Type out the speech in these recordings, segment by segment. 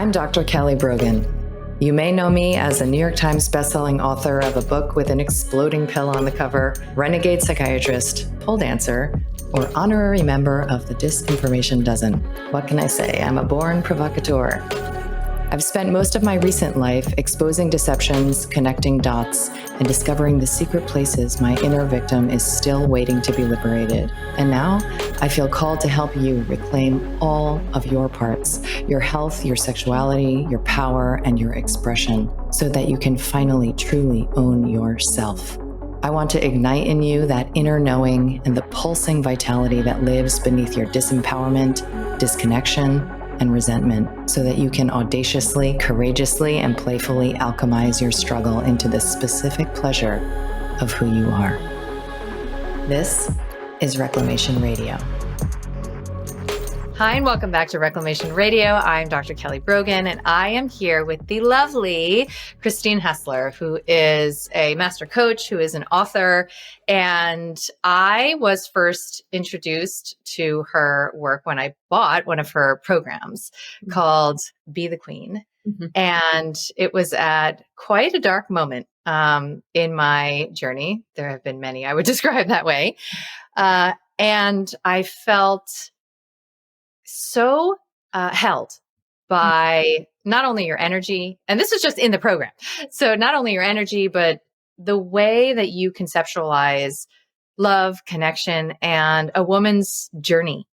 I'm Dr. Kelly Brogan. You may know me as a New York Times bestselling author of a book with an exploding pill on the cover, renegade psychiatrist, pole dancer, or honorary member of the Disinformation Dozen. What can I say? I'm a born provocateur. I've spent most of my recent life exposing deceptions, connecting dots, and discovering the secret places my inner victim is still waiting to be liberated. And now I feel called to help you reclaim all of your parts, your health, your sexuality, your power, and your expression, so that you can finally truly own yourself. I want to ignite in you that inner knowing and the pulsing vitality that lives beneath your disempowerment, disconnection, and resentment, so that you can audaciously, courageously, and playfully alchemize your struggle into the specific pleasure of who you are. This is Reclamation Radio. Hi, and welcome back to Reclamation Radio. I'm Dr. Kelly Brogan, and I am here with the lovely Christine Hessler, who is a master coach, who is an author. And I was first introduced to her work when I bought one of her programs called Be the Queen. Mm-hmm. And it was at quite a dark moment in my journey. There have been many I would describe that way. And I felt so held by not only your energy, and this is just in the program. So not only your energy, but the way that you conceptualize love, connection, and a woman's journey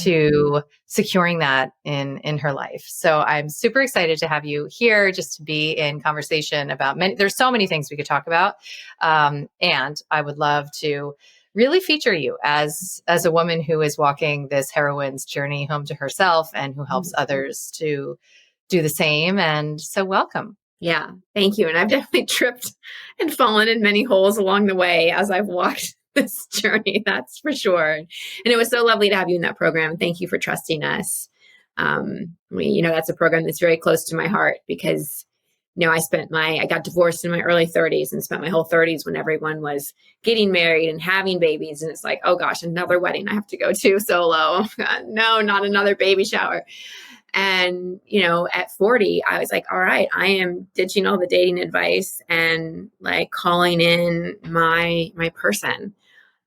to securing that in her life. So I'm super excited to have you here, just to be in conversation about there's so many things we could talk about. And I would love to really feature you as a woman who is walking this heroine's journey home to herself and who helps others to do the same. And so welcome. Yeah, thank you. And I've definitely tripped and fallen in many holes along the way as I've walked this journey, that's for sure. And it was so lovely to have you in that program. Thank you for trusting us. That's a program that's very close to my heart because I got divorced in my early 30s and spent my whole 30s when everyone was getting married and having babies. And it's like, oh gosh, another wedding I have to go to solo. No, not another baby shower. And, at 40, I was like, all right, I am ditching all the dating advice and like calling in my person.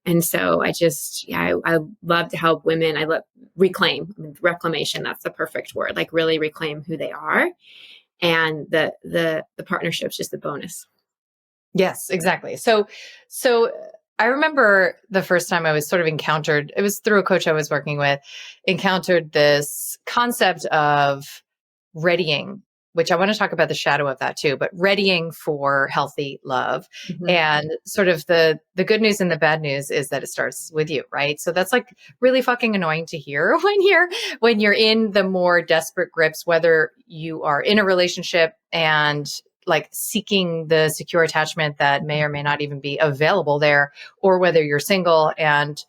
And so I love to help women. I love reclamation. That's the perfect word, like really reclaim who they are. And the partnership's just a bonus. Yes, exactly. So I remember the first time I was sort of encountered, it was through a coach I was working with, encountered this concept of readying, which I want to talk about the shadow of that too, but readying for healthy love. Mm-hmm. And sort of the good news and the bad news is that it starts with you, right? So that's like really fucking annoying to hear when you're in the more desperate grips, whether you are in a relationship and like seeking the secure attachment that may or may not even be available there, or whether you're single and,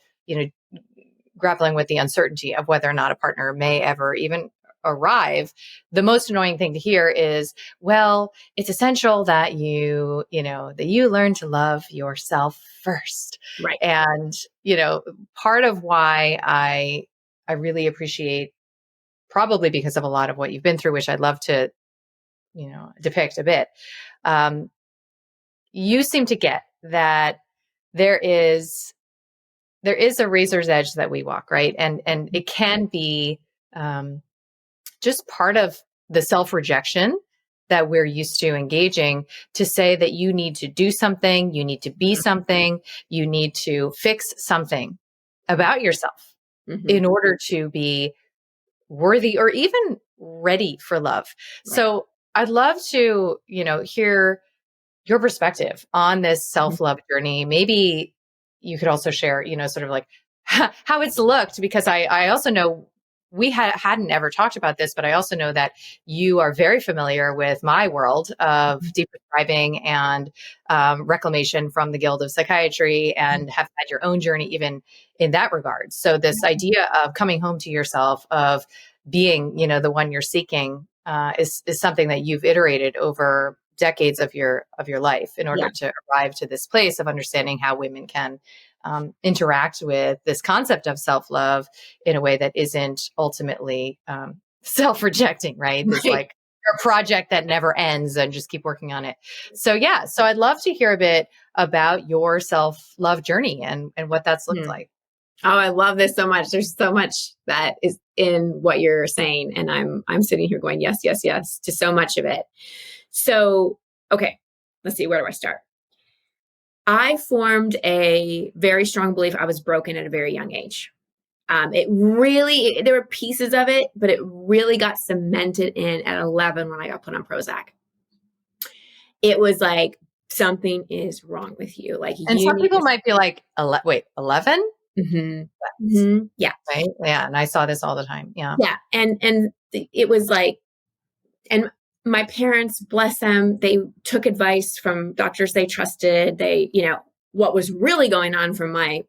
grappling with the uncertainty of whether or not a partner may ever even arrive. The most annoying thing to hear is, well, it's essential that you learn to love yourself first. Right. And, part of why I really appreciate, probably because of a lot of what you've been through, which I'd love to, depict a bit. You seem to get that there is a razor's edge that we walk, right? And it can be, just part of the self-rejection that we're used to engaging, to say that you need to do something, you need to be something, you need to fix something about yourself in order to be worthy or even ready for love. Right. So I'd love to, hear your perspective on this self-love journey. Maybe you could also share, sort of like how it's looked, because I also know we hadn't ever talked about this, but I also know that you are very familiar with my world of deep prescribing and reclamation from the Guild of Psychiatry, and have had your own journey even in that regard. So this idea of coming home to yourself, of being, the one you're seeking, is something that you've iterated over decades of your life in order to arrive to this place of understanding how women can interact with this concept of self-love in a way that isn't ultimately self-rejecting, right? This like a project that never ends and just keep working on it. So yeah, so I'd love to hear a bit about your self-love journey and what that's looked like. Oh, I love this so much. There's so much that is in what you're saying. And I'm sitting here going, yes, yes, yes, to so much of it. So, okay, let's see, where do I start? I formed a very strong belief I was broken at a very young age. There were pieces of it, but it really got cemented in at 11 when I got put on Prozac. It was like, something is wrong with you. Like, and some people might be like, wait, 11? Mm-hmm. Mm-hmm. Yeah. Right. Yeah. And I saw this all the time. Yeah. Yeah. And it was like, and my parents, bless them, they took advice from doctors they trusted. They, what was really going on from my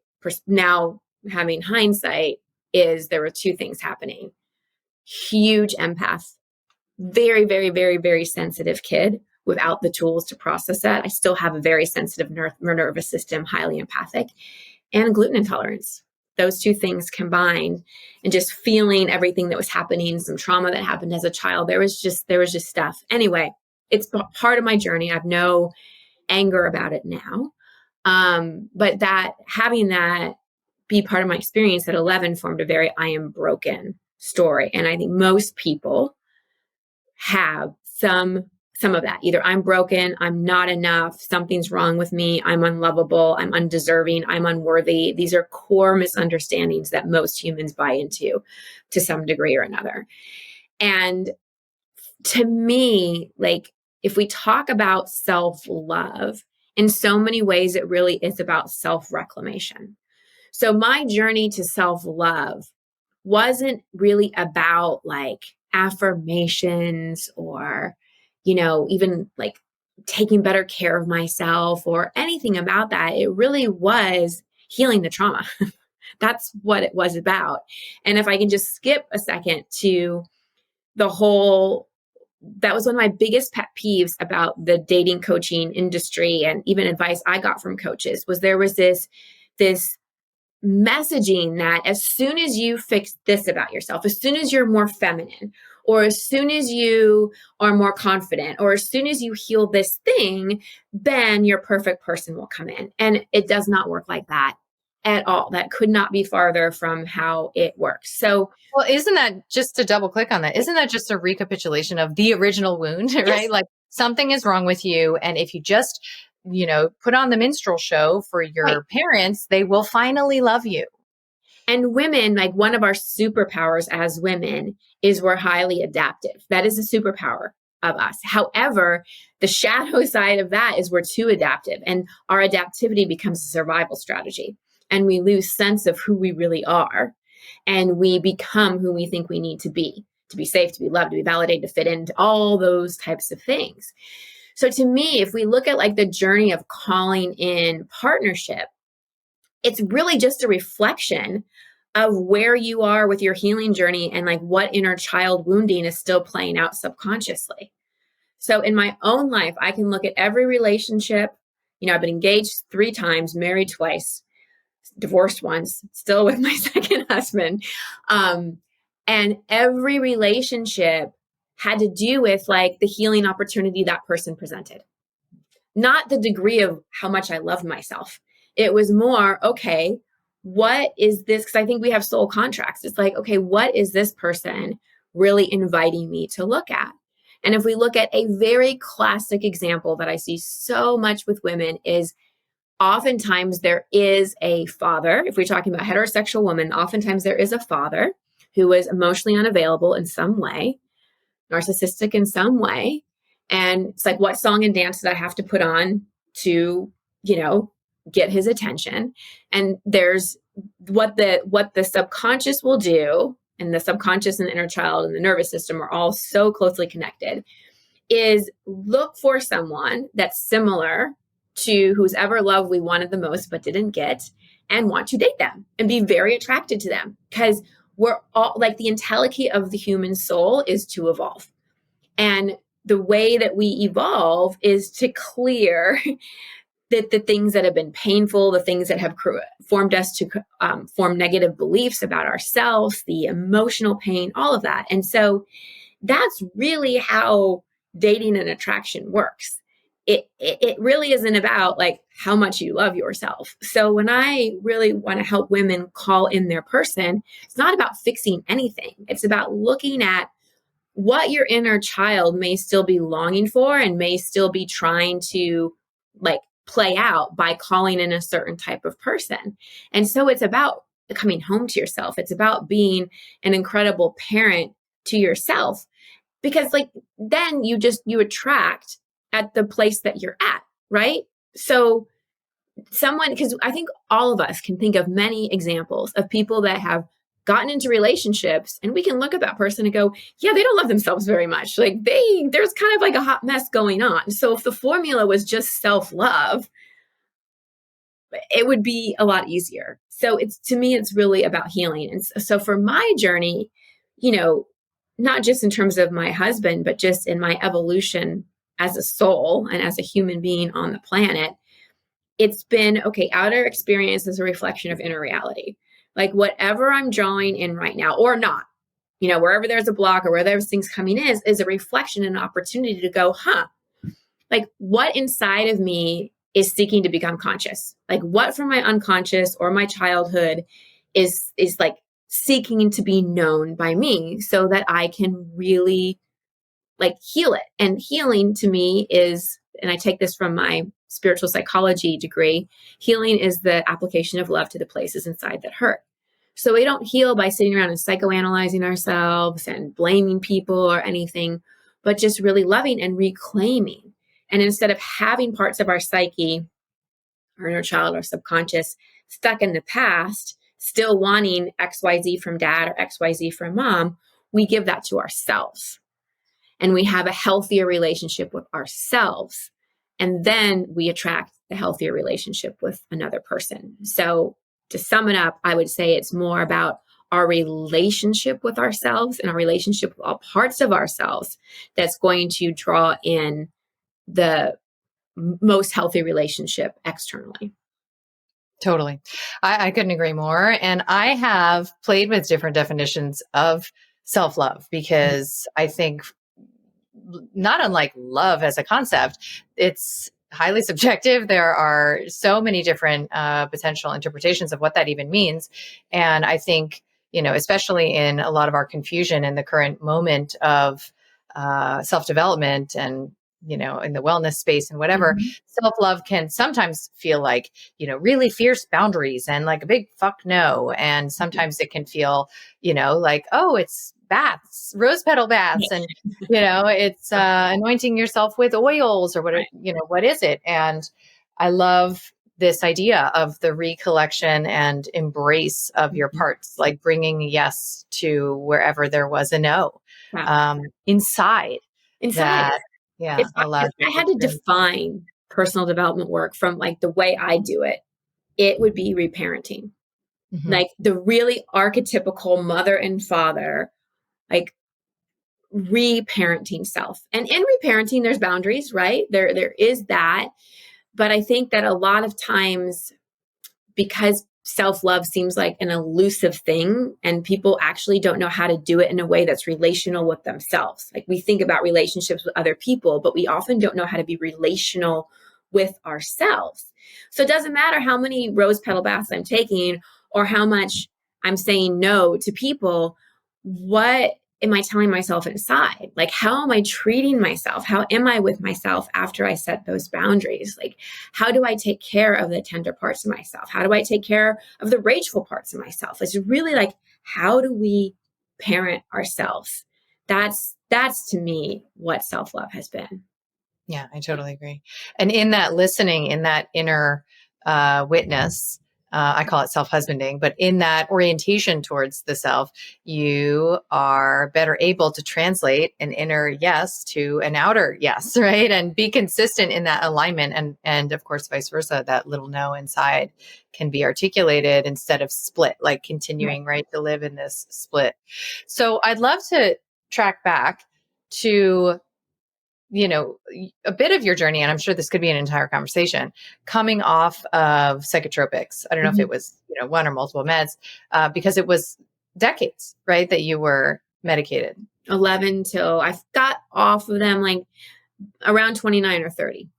now having hindsight is there were two things happening. Huge empath, very, very, very, very sensitive kid without the tools to process that. I still have a very sensitive nervous system, highly empathic, and gluten intolerance. Those two things combined, and just feeling everything that was happening, some trauma that happened as a child. There was just stuff. Anyway, it's part of my journey. I have no anger about it now. But having that be part of my experience at 11 formed a very I am broken story. And I think most people have some of that. Either I'm broken, I'm not enough, something's wrong with me, I'm unlovable, I'm undeserving, I'm unworthy. These are core misunderstandings that most humans buy into to some degree or another. And to me, like, if we talk about self-love, in so many ways, it really is about self-reclamation. So my journey to self-love wasn't really about like affirmations or even like taking better care of myself or anything about that. It really was healing the trauma. That's what it was about. And if I can just skip a second to that was one of my biggest pet peeves about the dating coaching industry and even advice I got from coaches was there was this messaging that as soon as you fix this about yourself, as soon as you're more feminine, or as soon as you are more confident, or as soon as you heal this thing, then your perfect person will come in. And it does not work like that at all. That could not be farther from how it works. So, well, isn't that, just to double click on that, isn't that just a recapitulation of the original wound, right? Yes. Like something is wrong with you. And if you just, put on the minstrel show for your parents, they will finally love you. And women, like one of our superpowers as women is we're highly adaptive. That is a superpower of us. However, the shadow side of that is we're too adaptive, and our adaptivity becomes a survival strategy. And we lose sense of who we really are. And we become who we think we need to be safe, to be loved, to be validated, to fit into all those types of things. So to me, if we look at like the journey of calling in partnership, it's really just a reflection of where you are with your healing journey and like what inner child wounding is still playing out subconsciously. So in my own life, I can look at every relationship. I've been engaged 3 times, married twice, divorced once, still with my second husband. And every relationship had to do with like the healing opportunity that person presented. Not the degree of how much I loved myself. It was more, okay, what is this? Because I think we have soul contracts. It's like, okay, what is this person really inviting me to look at? And if we look at a very classic example that I see so much with women is oftentimes there is a father. If we're talking about heterosexual women, oftentimes there is a father who is emotionally unavailable in some way, narcissistic in some way. And it's like, what song and dance did I have to put on to, get his attention? And there's what the subconscious will do, and the subconscious and the inner child and the nervous system are all so closely connected, is look for someone that's similar to whose ever love we wanted the most but didn't get, and want to date them and be very attracted to them. Because we're all like, the entelechy of the human soul is to evolve. And the way that we evolve is to clear the things that have been painful, the things that have formed us to form negative beliefs about ourselves, the emotional pain, all of that. And so that's really how dating and attraction works. It really isn't about like how much you love yourself. So when I really want to help women call in their person, it's not about fixing anything. It's about looking at what your inner child may still be longing for and may still be trying to like play out by calling in a certain type of person. And so it's about coming home to yourself. It's about being an incredible parent to yourself, because like then you attract at the place that you're at, right? So because I think all of us can think of many examples of people that have gotten into relationships, and we can look at that person and go, yeah, they don't love themselves very much. Like there's kind of like a hot mess going on. So if the formula was just self-love, it would be a lot easier. So to me, it's really about healing. And so for my journey, not just in terms of my husband, but just in my evolution as a soul and as a human being on the planet, it's been, okay, outer experience is a reflection of inner reality. Like whatever I'm drawing in right now or not, wherever there's a block or where there's things coming in is a reflection and an opportunity to go, like what inside of me is seeking to become conscious? Like what from my unconscious or my childhood is like seeking to be known by me so that I can really like heal it. And healing to me is, and I take this from my spiritual psychology degree, healing is the application of love to the places inside that hurt. So we don't heal by sitting around and psychoanalyzing ourselves and blaming people or anything, but just really loving and reclaiming. And instead of having parts of our psyche, our inner child, our subconscious stuck in the past, still wanting XYZ from dad or XYZ from mom, we give that to ourselves. And we have a healthier relationship with ourselves. And then we attract the healthier relationship with another person. So to sum it up, I would say it's more about our relationship with ourselves and our relationship with all parts of ourselves that's going to draw in the most healthy relationship externally. Totally. I couldn't agree more. And I have played with different definitions of self-love because I think not unlike love as a concept, it's highly subjective. There are so many different potential interpretations of what that even means. And I think, especially in a lot of our confusion in the current moment of self-development and, in the wellness space and whatever, self-love can sometimes feel like, really fierce boundaries and like a big fuck no. And sometimes it can feel, like, oh, it's baths, rose petal baths. And, it's anointing yourself with oils or what, what is it? And I love this idea of the recollection and embrace of your parts, like bringing yes to wherever there was a no. Wow. Inside. That, if I had to define personal development work from like the way I do it, it would be reparenting. Like the really archetypical mother and father, like reparenting self. And in reparenting, there's boundaries, right? There is that. But I think that a lot of times, because self-love seems like an elusive thing and people actually don't know how to do it in a way that's relational with themselves. Like we think about relationships with other people, but we often don't know how to be relational with ourselves. So it doesn't matter how many rose petal baths I'm taking or how much I'm saying no to people. What am I telling myself inside? Like, how am I treating myself? How am I with myself after I set those boundaries? Like, how do I take care of the tender parts of myself? How do I take care of the rageful parts of myself? It's really like, how do we parent ourselves? That's to me what self-love has been. Yeah, I totally agree. And in that listening, in that inner witness, I call it self-husbanding, but in that orientation towards the self, you are better able to translate an inner yes to an outer yes, right? And be consistent in that alignment. And of course, vice versa, that little no inside can be articulated instead of split, like continuing, right, to live in this split. So I'd love to track back to a bit of your journey, and I'm sure this could be an entire conversation, coming off of psychotropics. I don't know if it was, one or multiple meds, because it was decades, right, that you were medicated. 11 till I got off of them like around 29 or 30.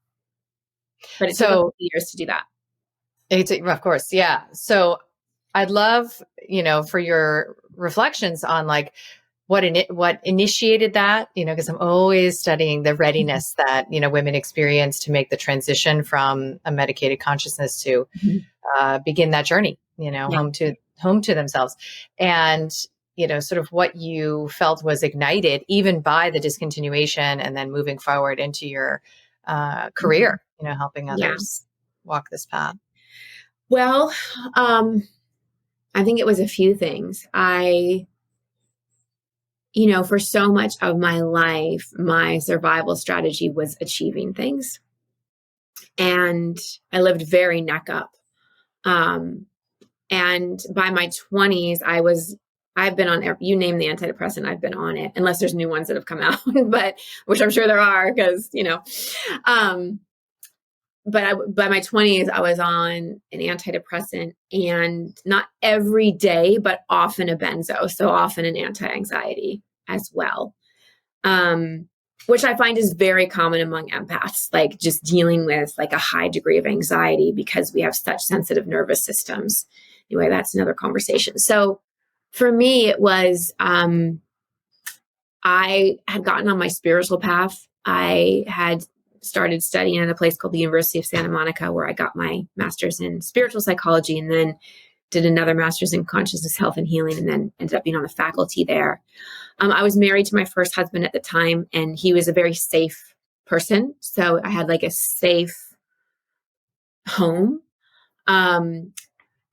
But it took a couple years to do that. Of course. Yeah. So I'd love, for your reflections on like what initiated that, because I'm always studying the readiness that, women experience to make the transition from a medicated consciousness to begin that journey, home to themselves. And, sort of what you felt was ignited even by the discontinuation and then moving forward into your career, helping others walk this path. Well, I think it was a few things. For so much of my life, my survival strategy was achieving things. And I lived very neck up. And by my 20s, I've been on, you name the antidepressant, I've been on it, unless there's new ones that have come out, but which I'm sure there are because, but by my 20s, I was on an antidepressant, and not every day, but often a benzo. So often an anti-anxiety as well. Which I find is very common among empaths, like just dealing with like a high degree of anxiety because we have such sensitive nervous systems. Anyway, that's another conversation. So for me, it was, I had gotten on my spiritual path. I had started studying at a place called the University of Santa Monica, where I got my master's in spiritual psychology, and then did another master's in consciousness, health, and healing, and then ended up being on the faculty there. I was married to my first husband at the time, and he was a very safe person. So I had like a safe home. And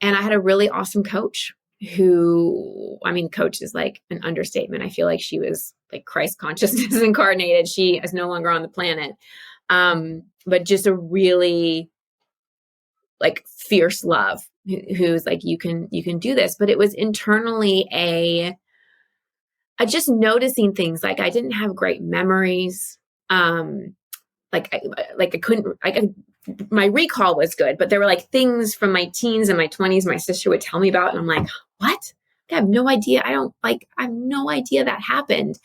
I had a really awesome coach who, coach is like an understatement. I feel like she was like Christ consciousness incarnated. She is no longer on the planet. But just a really like fierce love who's like, you can do this. But it was internally I just noticing things like I didn't have great memories. My recall was good, but there were like things from my teens and my 20s my sister would tell me about, and I'm like, what? I have no idea. I have no idea that happened.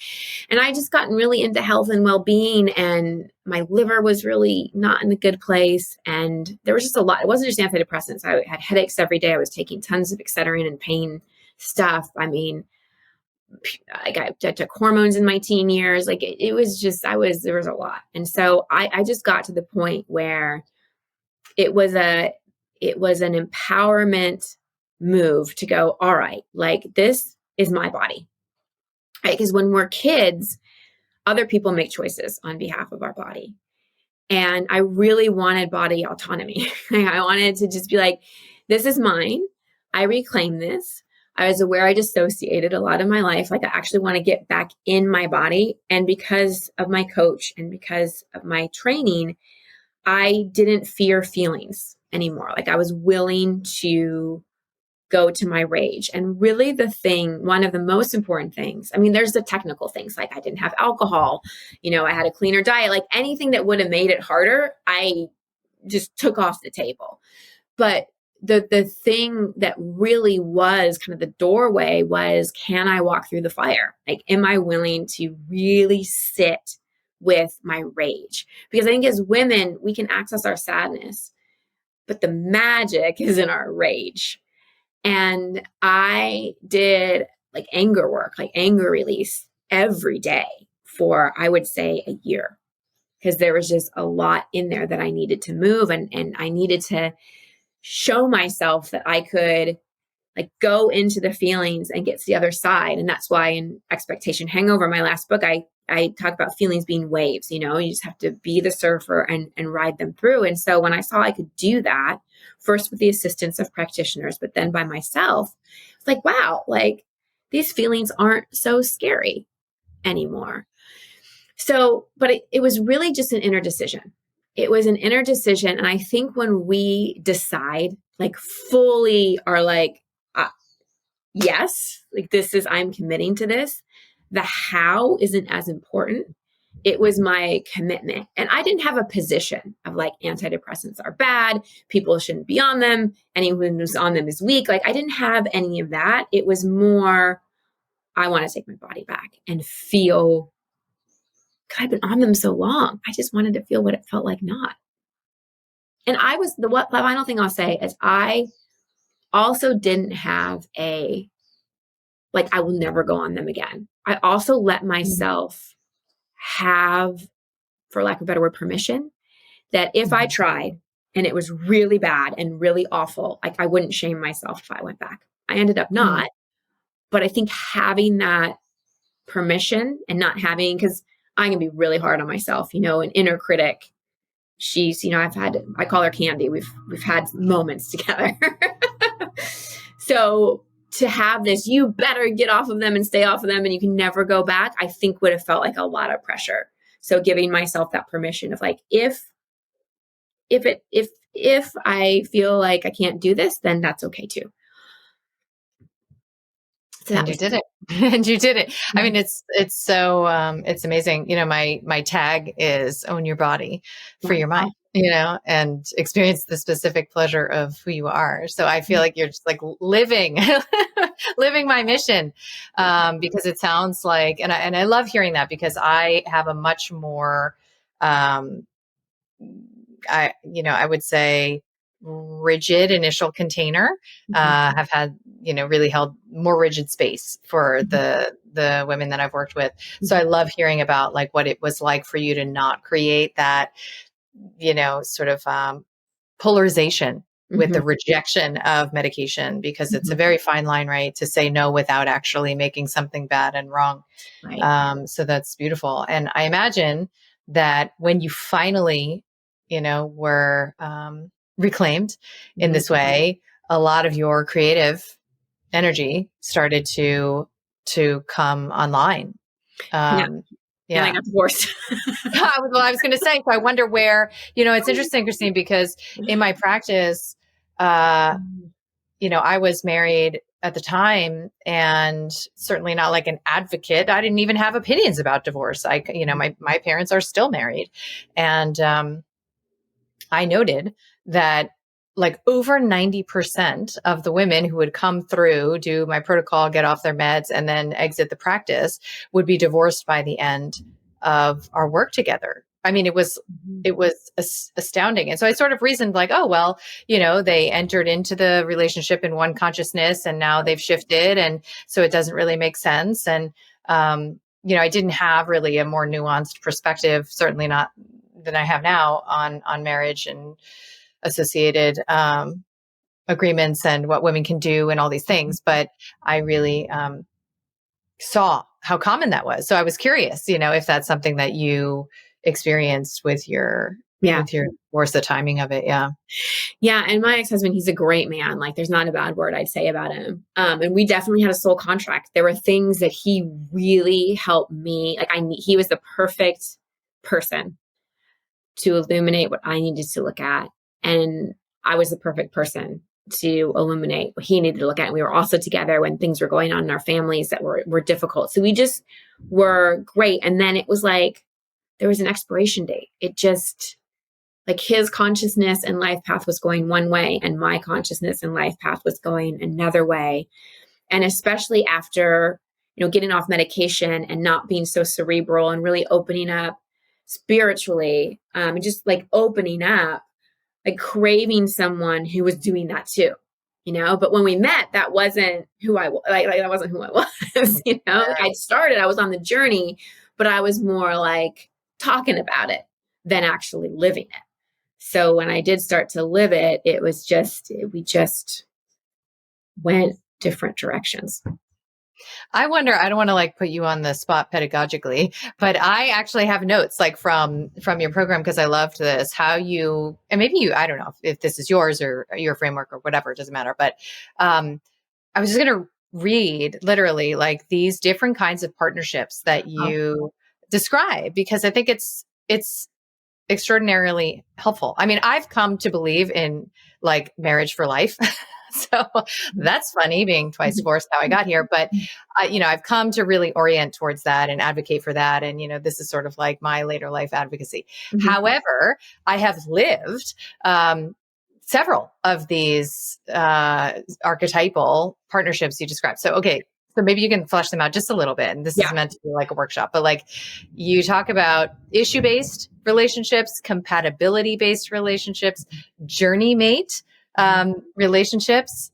And I just gotten really into health and well-being, and my liver was really not in a good place. And there was just a lot. It wasn't just antidepressants. I had headaches every day. I was taking tons of Excedrin and pain stuff. I took hormones in my teen years. Like it was just, there was a lot. And so I just got to the point where it was an empowerment move to go, all right, like this is my body, right? Because when we're kids, other people make choices on behalf of our body. And I really wanted body autonomy. I wanted to just be like, this is mine. I reclaim this. I was aware I dissociated a lot of my life. Like I actually want to get back in my body. And because of my coach and because of my training, I didn't fear feelings anymore. Like I was willing to go to my rage. And really one of the most important things, there's the technical things, like I didn't have alcohol, I had a cleaner diet, like anything that would have made it harder, I just took off the table. But the thing that really was kind of the doorway was, can I walk through the fire? Like, am I willing to really sit with my rage? Because I think as women, we can access our sadness, but the magic is in our rage. And I did like anger work, like anger release every day for, I would say, a year, because there was just a lot in there that I needed to move, and I needed to show myself that I could like go into the feelings and get to the other side. And that's why in Expectation Hangover, my last book, I talk about feelings being waves. You just have to be the surfer and ride them through. And so when I saw I could do that, first with the assistance of practitioners, but then by myself, it's like, wow, like these feelings aren't so scary anymore. So, but it was really just an inner decision. It was an inner decision. And I think when we decide, like fully are like, yes, like I'm committing to this, the how isn't as important. It was my commitment. And I didn't have a position of like antidepressants are bad. People shouldn't be on them. Anyone who's on them is weak. Like I didn't have any of that. It was more, I want to take my body back and feel, God, I've been on them so long. I just wanted to feel what it felt like not. And the final thing I'll say is I also didn't have I will never go on them again. I also let myself have, for lack of a better word, permission that if I tried and it was really bad and really awful, like I wouldn't shame myself if I went back. I ended up not, but I think having that permission and not having, because I can be really hard on myself, an inner critic. She's, I call her Candy. We've had moments together. So to have this, you better get off of them and stay off of them and you can never go back, I think would have felt like a lot of pressure. So giving myself that permission of like, if I feel like I can't do this, then that's okay too. So and you did it. And you did it. I mean, it's so, it's amazing. My tag is own your body for your mind, and experience the specific pleasure of who you are. So I feel like you're just like living my mission, because it sounds like, and I love hearing that because I have a much more, I would say rigid initial container, have had, really held more rigid space for the women that I've worked with. So I love hearing about like what it was like for you to not create that, sort of, polarization with the rejection of medication, because it's a very fine line, right? To say no without actually making something bad and wrong. Right. So that's beautiful. And I imagine that when you finally, were, reclaimed in this way, a lot of your creative energy started to come online. And I got divorced. Well, I was going to say, so I wonder where, it's interesting, Christine, because in my practice, I was married at the time and certainly not like an advocate. I didn't even have opinions about divorce. My parents are still married. And, I noted that like over 90% of the women who would come through, do my protocol, get off their meds, and then exit the practice would be divorced by the end of our work together. I mean, it was astounding. And so I sort of reasoned like, oh, well, they entered into the relationship in one consciousness and now they've shifted. And so it doesn't really make sense. And, I didn't have really a more nuanced perspective, certainly not than I have now on marriage and associated agreements and what women can do and all these things. But I really saw how common that was. So I was curious, if that's something that you experienced with your divorce, the timing of it. Yeah. Yeah. And my ex-husband, he's a great man. Like there's not a bad word I'd say about him. And we definitely had a soul contract. There were things that he really helped me. Like he was the perfect person to illuminate what I needed to look at. And I was the perfect person to illuminate what he needed to look at. And we were also together when things were going on in our families that were difficult. So we just were great. And then it was like, there was an expiration date. It just like his consciousness and life path was going one way and my consciousness and life path was going another way. And especially after, getting off medication and not being so cerebral and really opening up spiritually, and just like opening up, like craving someone who was doing that too, but when we met, that wasn't who I was, like that wasn't who I was, I was on the journey, but I was more like talking about it than actually living it. So when I did start to live it, it was we just went different directions. I wonder, I don't want to like put you on the spot pedagogically, but I actually have notes like from your program, because I loved this, how you, and maybe you, I don't know if this is yours or your framework or whatever, it doesn't matter. But I was just going to read literally like these different kinds of partnerships that you describe, because I think it's extraordinarily helpful. I mean, I've come to believe in like marriage for life. So that's funny being twice divorced how I got here. But, I've come to really orient towards that and advocate for that. And, this is sort of like my later life advocacy. Mm-hmm. However, I have lived several of these archetypal partnerships you described. So, okay. So maybe you can flesh them out just a little bit. And this is meant to be like a workshop, but like you talk about issue-based relationships, compatibility-based relationships, journey mate relationships,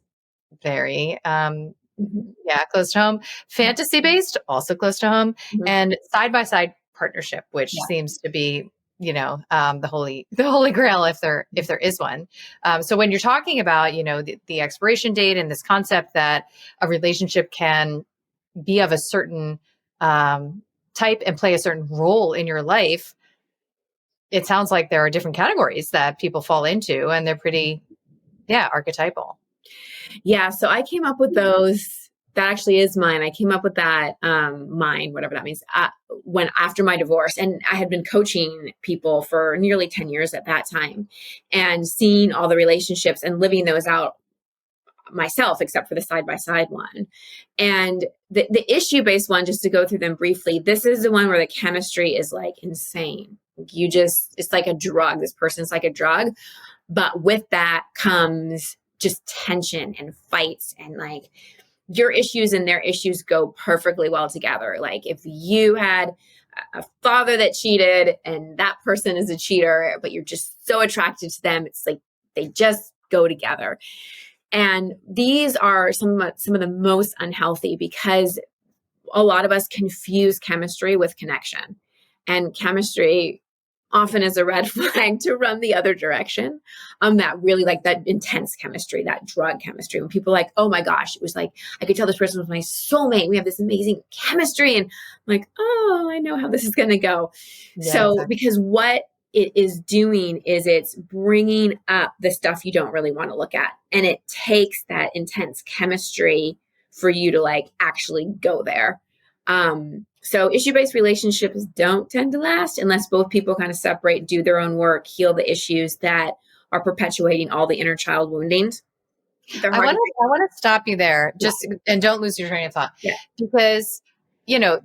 very, close to home, fantasy-based, also close to home, and side-by-side partnership, which seems to be, the holy grail if there is one. So when you're talking about, the expiration date and this concept that a relationship can be of a certain type and play a certain role in your life, it sounds like there are different categories that people fall into, and they're pretty, archetypal. Yeah. So I came up with those. That actually is mine. I came up with that, whatever that means, when after my divorce, and I had been coaching people for nearly 10 years at that time, and seeing all the relationships and living those out myself, except for the side-by-side one. And the issue-based one, just to go through them briefly, this is the one where the chemistry is like insane. It's like a drug. This person's like a drug. But with that comes just tension and fights, and like your issues and their issues go perfectly well together. Like if you had a father that cheated and that person is a cheater, but you're just so attracted to them, it's like they just go together. And these are some of the most unhealthy, because a lot of us confuse chemistry with connection, and chemistry often is a red flag to run the other direction. That really like that intense chemistry, that drug chemistry. When people are like, oh my gosh, it was like, I could tell this person was my soulmate. We have this amazing chemistry. And I'm like, oh, I know how this is going to go. Yeah, so exactly. Because what it is doing is it's bringing up the stuff you don't really want to look at. And it takes that intense chemistry for you to like actually go there. So issue-based relationships don't tend to last unless both people kind of separate, do their own work, heal the issues that are perpetuating all the inner child woundings. I want to stop you there and don't lose your train of thought, because,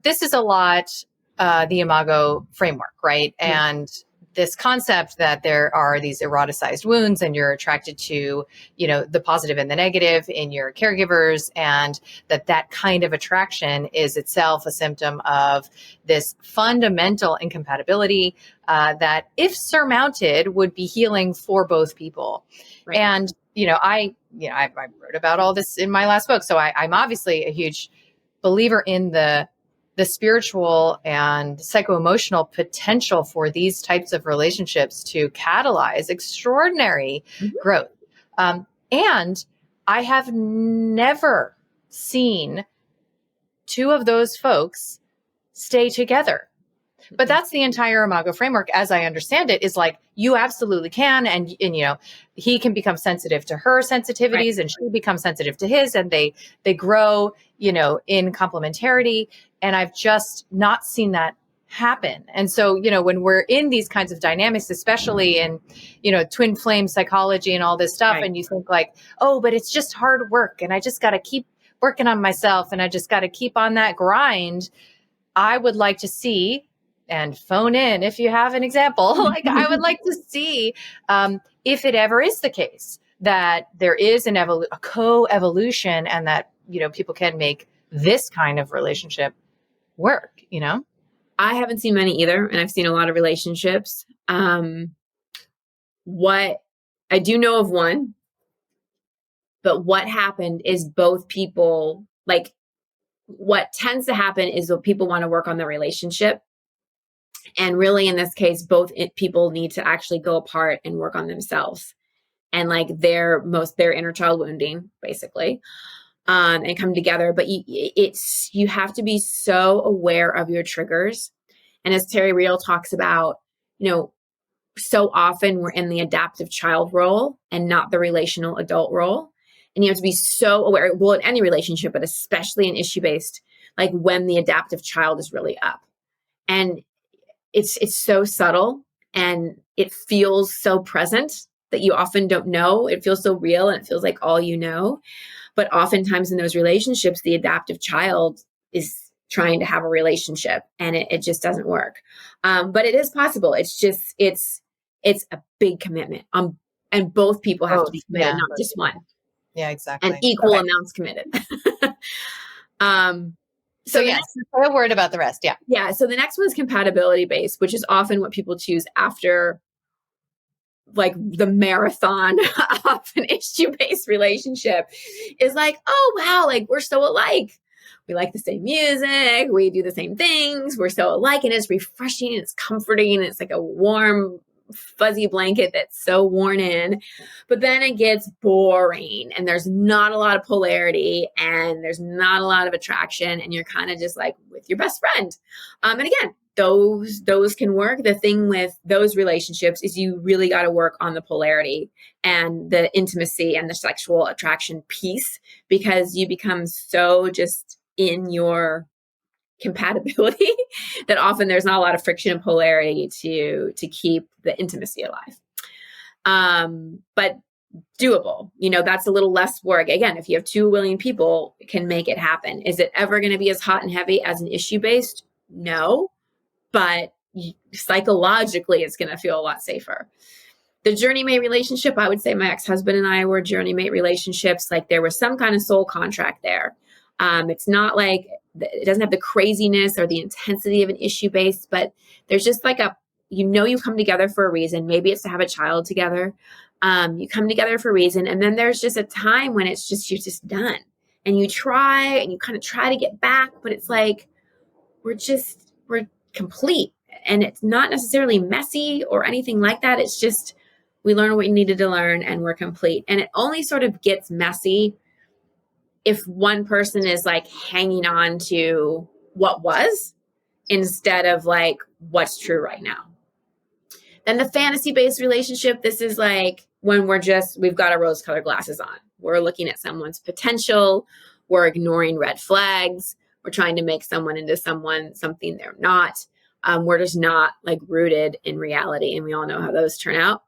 this is a lot, the Imago framework, right? And this concept that there are these eroticized wounds and you're attracted to, the positive and the negative in your caregivers, and that kind of attraction is itself a symptom of this fundamental incompatibility that, if surmounted, would be healing for both people. Right. And, I wrote about all this in my last book. So I'm obviously a huge believer in the spiritual and psycho-emotional potential for these types of relationships to catalyze extraordinary growth. And I have never seen two of those folks stay together. But that's the entire Imago framework, as I understand it, is like, you absolutely can. And he can become sensitive to her sensitivities, and she becomes sensitive to his, and they grow, in complementarity. And I've just not seen that happen. And so, when we're in these kinds of dynamics, especially in, twin flame psychology and all this stuff, and you think like, oh, but it's just hard work, and I just got to keep working on myself, and I just got to keep on that grind. I would like to see, and phone in if you have an example, like I would like to see if it ever is the case that there is a co-evolution, and that, people can make this kind of relationship work, I haven't seen many either, and I've seen a lot of relationships. What I do know of one, but what happened is both people, like what tends to happen is that people want to work on the relationship. And really, in this case, people need to actually go apart and work on themselves and like their inner child wounding, basically, and come together. But you have to be so aware of your triggers. And as Terry Real talks about, so often we're in the adaptive child role and not the relational adult role. And you have to be so aware, well, in any relationship, but especially in issue-based, like when the adaptive child is really up. And it's so subtle, and it feels so present that you often don't know. It feels so real and it feels like all you know. But oftentimes in those relationships, the adaptive child is trying to have a relationship and it just doesn't work. But it is possible. It's just, it's a big commitment. And both people have to be committed, not just one. Yeah, exactly. And equal amounts committed. So yes, say a word about the rest. Yeah. Yeah. So the next one is compatibility based, which is often what people choose after like the marathon of an issue-based relationship is like, oh, wow, like we're so alike. We like the same music. We do the same things. We're so alike, and it's refreshing and it's comforting. And it's like a warm, fuzzy blanket that's so worn in. But then it gets boring and there's not a lot of polarity and there's not a lot of attraction. And you're kind of just like with your best friend. And again, those can work. The thing with those relationships is you really got to work on the polarity and the intimacy and the sexual attraction piece, because you become so just in your compatibility that often there's not a lot of friction and polarity to keep the intimacy alive. But doable, that's a little less work. Again, if you have 2 willing people, can make it happen. Is it ever going to be as hot and heavy as an issue-based? No. But psychologically, it's going to feel a lot safer. The journey mate relationship, I would say my ex-husband and I were journey mate relationships. Like there was some kind of soul contract there. It's not like it doesn't have the craziness or the intensity of an issue based, but there's just like you come together for a reason. Maybe it's to have a child together. You come together for a reason. And then there's just a time when it's just, you're just done and you try and you kind of try to get back, but it's like, we're complete, and it's not necessarily messy or anything like that. It's just, we learn what we needed to learn and we're complete. And it only sort of gets messy if one person is like hanging on to what was instead of like what's true right now. Then the fantasy-based relationship, this is like when we've got our rose-colored glasses on. We're looking at someone's potential. We're ignoring red flags. We're trying to make someone into something they're not. We're just not like rooted in reality. And we all know how those turn out.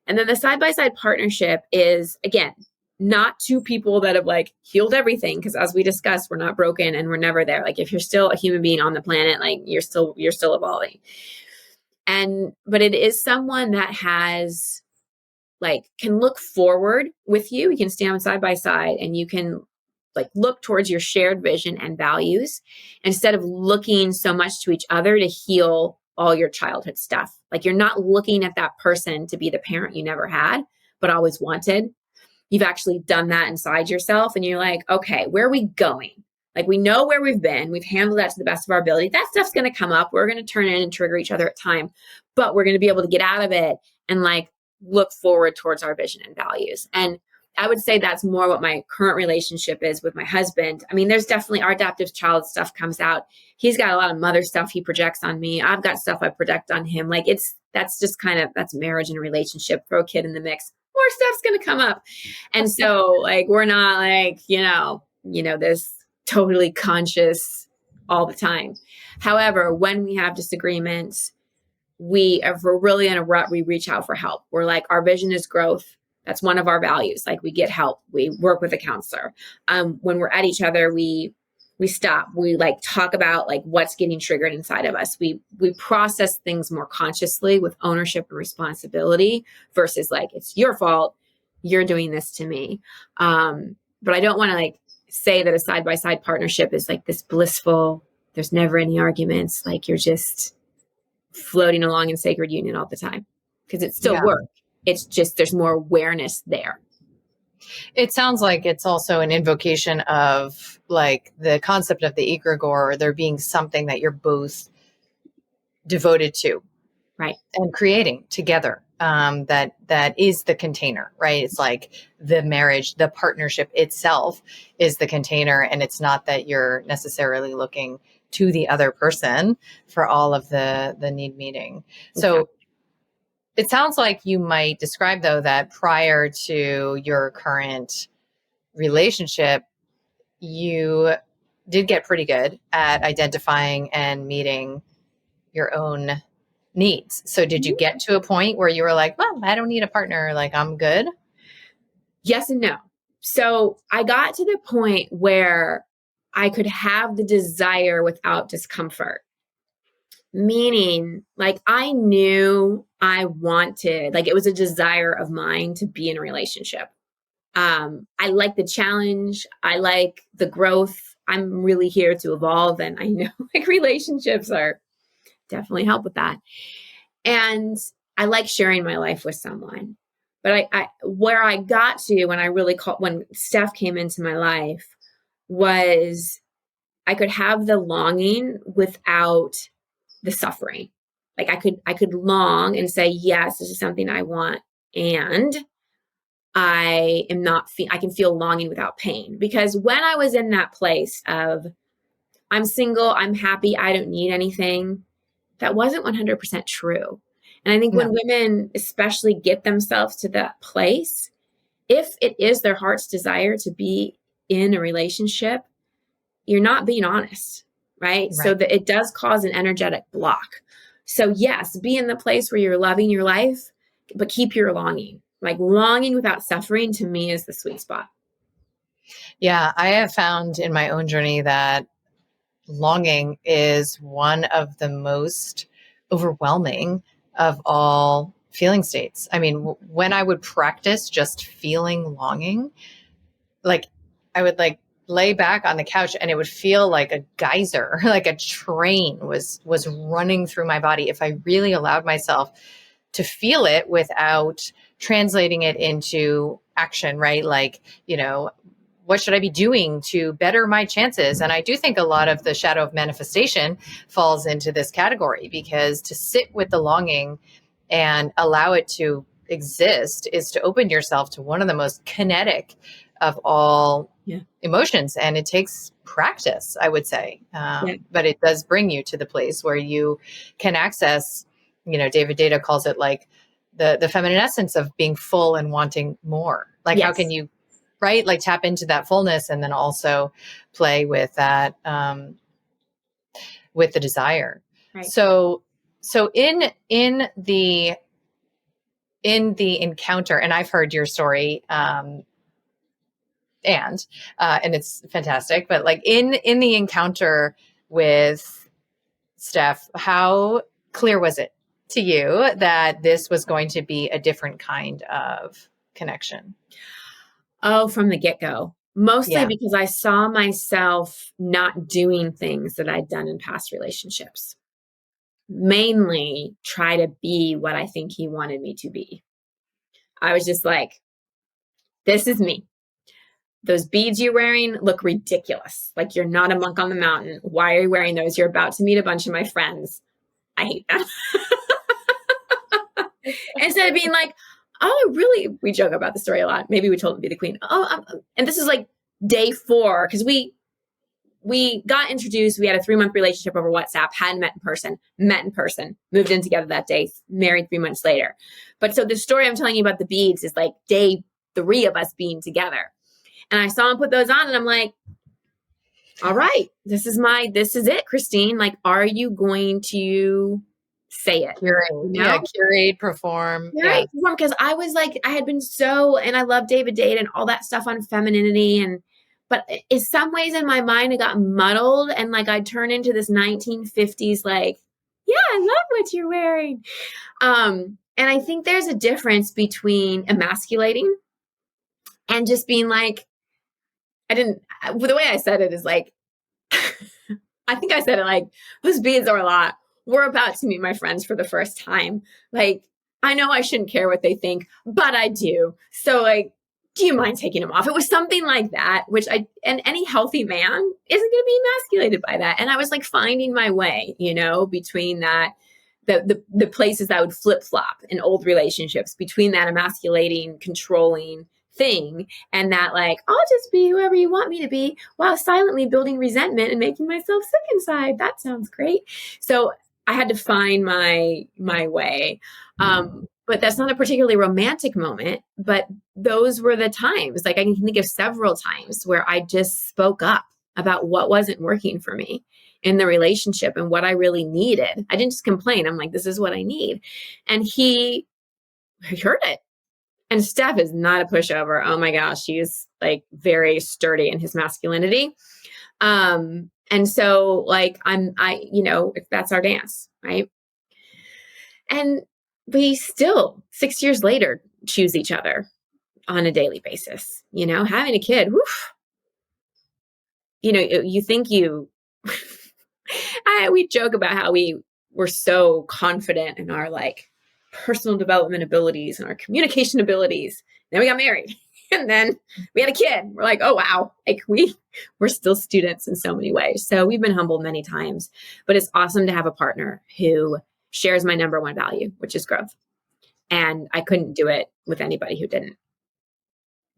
And then the side-by-side partnership is, again, not 2 people that have like healed everything. Because as we discussed, we're not broken and we're never there. Like if you're still a human being on the planet, like you're still evolving. But it is someone that has like can look forward with you. You can stand side by side and you can like look towards your shared vision and values instead of looking so much to each other to heal all your childhood stuff. Like you're not looking at that person to be the parent you never had, but always wanted. You've actually done that inside yourself and you're like, okay, where are we going? Like we know where we've been. We've handled that to the best of our ability. That stuff's going to come up. We're going to turn in and trigger each other at time, but we're going to be able to get out of it and like look forward towards our vision and values. And I would say that's more what my current relationship is with my husband. I mean, there's definitely our adaptive child stuff comes out. He's got a lot of mother stuff he projects on me. I've got stuff I project on him. Like that's just that's marriage and a relationship. Throw a kid in the mix, more stuff's going to come up. And so like, we're not like, this totally conscious all the time. However, when we have disagreements, if we're really in a rut, we reach out for help. We're like, our vision is growth. That's one of our values. Like we get help. We work with a counselor. When we're at each other, we stop. We like talk about like what's getting triggered inside of us. We process things more consciously with ownership and responsibility versus like, it's your fault. You're doing this to me. But I don't want to like say that a side-by-side partnership is like this blissful, there's never any arguments. Like you're just floating along in sacred union all the time because it's still work. It's just, there's more awareness there. It sounds like it's also an invocation of like the concept of the egregore, there being something that you're both devoted to. Right. And creating together. That is the container, right? It's like the marriage, the partnership itself is the container. And it's not that you're necessarily looking to the other person for all of the need meeting. So it sounds like you might describe, though, that prior to your current relationship, you did get pretty good at identifying and meeting your own needs. So did you get to a point where you were like, well, I don't need a partner, like I'm good? Yes and no. So I got to the point where I could have the desire without discomfort. Meaning, like, I knew I wanted, like, it was a desire of mine to be in a relationship. I like the challenge. I like the growth. I'm really here to evolve. And I know like relationships are definitely help with that. And I like sharing my life with someone. But I where I got to when I really when Steph came into my life was I could have the longing without the suffering. Like I could long and say, yes, this is something I want. And I am not, I can feel longing without pain. Because when I was in that place of I'm single, I'm happy, I don't need anything, that wasn't 100% true. And I think when women especially get themselves to that place, if it is their heart's desire to be in a relationship, you're not being honest, right? So that it does cause an energetic block. So yes, be in the place where you're loving your life, but keep your longing. Like longing without suffering to me is the sweet spot. Yeah, I have found in my own journey that longing is one of the most overwhelming of all feeling states. I mean, when I would practice just feeling longing, like I would like lay back on the couch and it would feel like a geyser, like a train was running through my body if I really allowed myself to feel it without translating it into action, right? Like, you know, what should I be doing to better my chances? And I do think a lot of the shadow of manifestation falls into this category, because to sit with the longing and allow it to exist is to open yourself to one of the most kinetic of all emotions. And it takes practice, I would say. But it does bring you to the place where you can access, you know, David Data calls it like the feminine essence of being full and wanting more. Like, how can you, right? Like tap into that fullness and then also play with that, with the desire. Right. So in the encounter, and I've heard your story, and it's fantastic, but like in the encounter with Steph, how clear was it to you that this was going to be a different kind of connection? Oh, from the get-go. Mostly because I saw myself not doing things that I'd done in past relationships. Mainly try to be what I think he wanted me to be. I was just like, this is me. Those beads you're wearing look ridiculous. Like you're not a monk on the mountain. Why are you wearing those? You're about to meet a bunch of my friends. I hate them. Instead of being like, oh, really? We joke about the story a lot. Maybe we told him to be the queen. And this is like day 4, because we got introduced. We had a 3-month relationship over WhatsApp, hadn't met in person, moved in together that day, married 3 months later. But so the story I'm telling you about the beads is like day 3 of us being together. And I saw him put those on and I'm like, all right, this is it, Christine. Like, are you going to say it? Curate, curate, perform. Right. Because I was like, I had been and I love David Data and all that stuff on femininity. But in some ways in my mind, it got muddled and like I'd turn into this 1950s, like, yeah, I love what you're wearing. And I think there's a difference between emasculating and just being like, the way I said it is like, I think I said it like, those beads are a lot. We're about to meet my friends for the first time. Like, I know I shouldn't care what they think, but I do. So like, do you mind taking them off? It was something like that, and any healthy man isn't going to be emasculated by that. And I was like finding my way, you know, between that, the places that would flip flop in old relationships, between that emasculating, controlling thing and that like, I'll just be whoever you want me to be while silently building resentment and making myself sick inside. That sounds great. So I had to find my way. But that's not a particularly romantic moment, but those were the times. Like I can think of several times where I just spoke up about what wasn't working for me in the relationship and what I really needed. I didn't just complain. I'm like, this is what I need. And he heard it. And Steph is not a pushover. Oh my gosh. He's like very sturdy in his masculinity. And so like, that's our dance. Right. And we still 6 years later choose each other on a daily basis, having a kid. Woof, you think we joke about how we were so confident in our like personal development abilities and our communication abilities. Then we got married and then we had a kid. We're like, oh, wow. Like we're still students in so many ways. So we've been humbled many times, but it's awesome to have a partner who shares my number one value, which is growth. And I couldn't do it with anybody who didn't.